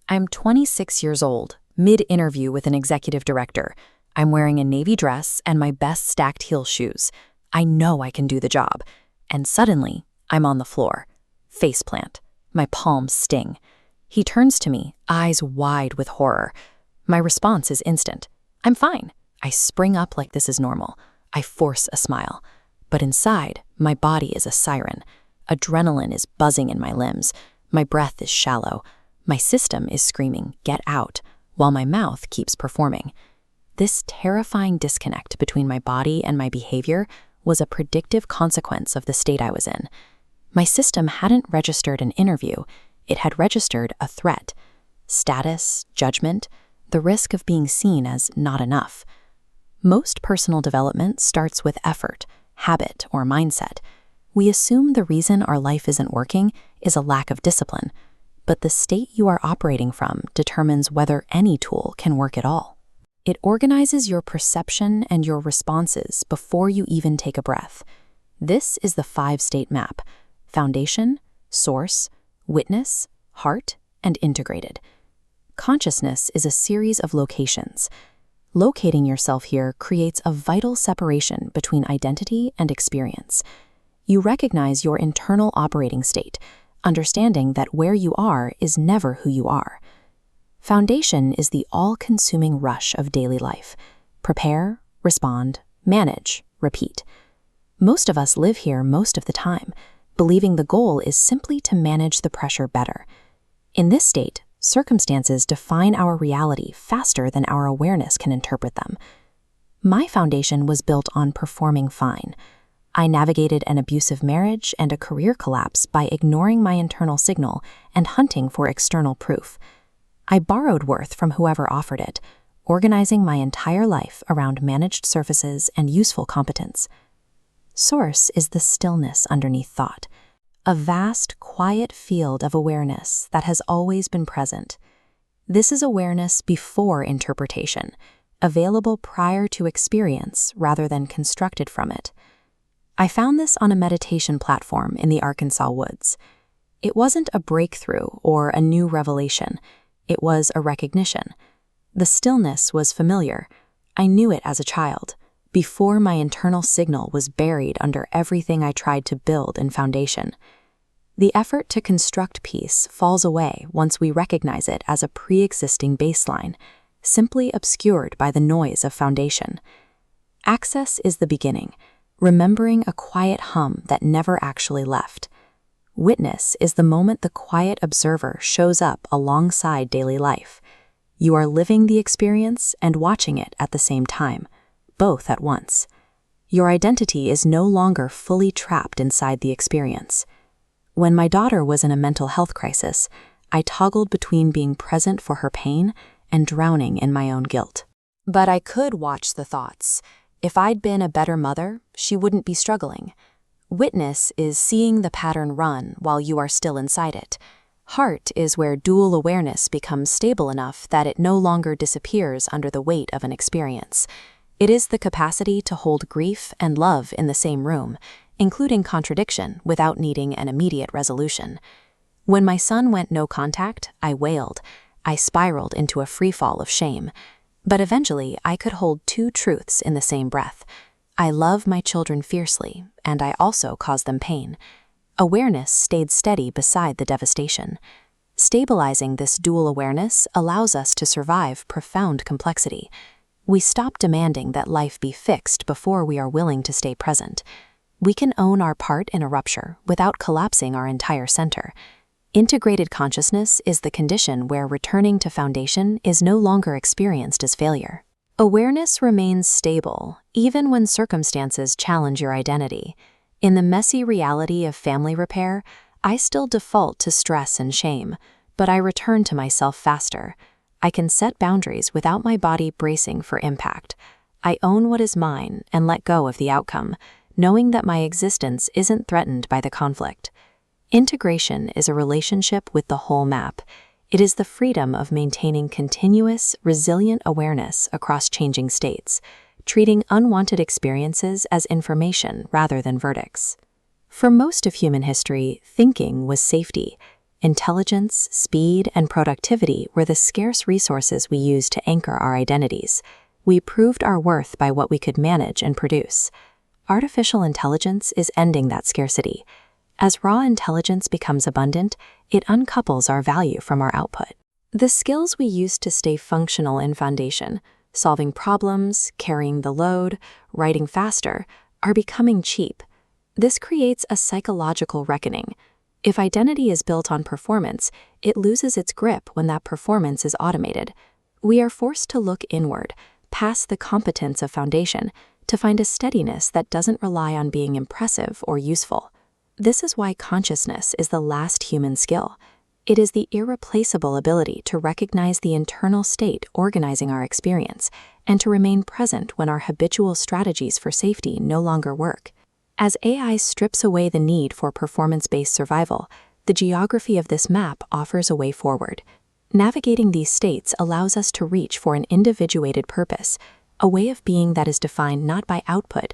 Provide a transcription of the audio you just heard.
I'm 26 years old, mid-interview with an executive director. I'm wearing a navy dress and my best stacked heel shoes. I know I can do the job. And suddenly, I'm on the floor. Faceplant. My palms sting. He turns to me, eyes wide with horror. My response is instant. I'm fine. I spring up like this is normal. I force a smile. But inside, my body is a siren. Adrenaline is buzzing in my limbs. My breath is shallow. My system is screaming, "Get out," while my mouth keeps performing. This terrifying disconnect between my body and my behavior was a predictive consequence of the state I was in. My system hadn't registered an interview, it had registered a threat. Status, judgment, the risk of being seen as not enough. Most personal development starts with effort, habit, or mindset. We assume the reason our life isn't working is a lack of discipline, but the state you are operating from determines whether any tool can work at all. It organizes your perception and your responses before you even take a breath. This is the 5-state map: foundation, source, witness, heart, and integrated. Consciousness is a series of locations. Locating yourself here creates a vital separation between identity and experience. You recognize your internal operating state, understanding that where you are is never who you are. Foundation is the all-consuming rush of daily life. Prepare, respond, manage, repeat. Most of us live here most of the time, believing the goal is simply to manage the pressure better. In this state, circumstances define our reality faster than our awareness can interpret them. My foundation was built on performing fine. I navigated an abusive marriage and a career collapse by ignoring my internal signal and hunting for external proof. I borrowed worth from whoever offered it, organizing my entire life around managed surfaces and useful competence. Source is the stillness underneath thought, a vast, quiet field of awareness that has always been present. This is awareness before interpretation, available prior to experience rather than constructed from it. I found this on a meditation platform in the Arkansas woods. It wasn't a breakthrough or a new revelation. It was a recognition. The stillness was familiar. I knew it as a child, before my internal signal was buried under everything I tried to build in foundation. The effort to construct peace falls away once we recognize it as a pre-existing baseline, simply obscured by the noise of foundation. Access is the beginning, remembering a quiet hum that never actually left. Witness is the moment the quiet observer shows up alongside daily life. You are living the experience and watching it at the same time, both at once. Your identity is no longer fully trapped inside the experience. When my daughter was in a mental health crisis, I toggled between being present for her pain and drowning in my own guilt. But I could watch the thoughts. If I'd been a better mother, she wouldn't be struggling. Witness is seeing the pattern run while you are still inside it. Heart is where dual awareness becomes stable enough that it no longer disappears under the weight of an experience. It is the capacity to hold grief and love in the same room, including contradiction without needing an immediate resolution. When my son went no contact, I wailed. I spiraled into a freefall of shame. But eventually, I could hold two truths in the same breath. I love my children fiercely, and I also cause them pain. Awareness stayed steady beside the devastation. Stabilizing this dual awareness allows us to survive profound complexity. We stop demanding that life be fixed before we are willing to stay present. We can own our part in a rupture without collapsing our entire center. Integrated consciousness is the condition where returning to foundation is no longer experienced as failure. Awareness remains stable, even when circumstances challenge your identity. In the messy reality of family repair, I still default to stress and shame, but I return to myself faster. I can set boundaries without my body bracing for impact. I own what is mine and let go of the outcome, knowing that my existence isn't threatened by the conflict. Integration is a relationship with the whole map. It is the freedom of maintaining continuous, resilient awareness across changing states, treating unwanted experiences as information rather than verdicts. For most of human history, thinking was safety. Intelligence, speed, and productivity were the scarce resources we used to anchor our identities. We proved our worth by what we could manage and produce. Artificial intelligence is ending that scarcity. As raw intelligence becomes abundant, it uncouples our value from our output. The skills we used to stay functional in foundation, solving problems, carrying the load, writing faster, are becoming cheap. This creates a psychological reckoning. If identity is built on performance, it loses its grip when that performance is automated. We are forced to look inward, past the competence of foundation, to find a steadiness that doesn't rely on being impressive or useful. This is why consciousness is the last human skill. It is the irreplaceable ability to recognize the internal state organizing our experience and to remain present when our habitual strategies for safety no longer work. As AI strips away the need for performance-based survival, the geography of this map offers a way forward. Navigating these states allows us to reach for an individuated purpose, a way of being that is defined not by output,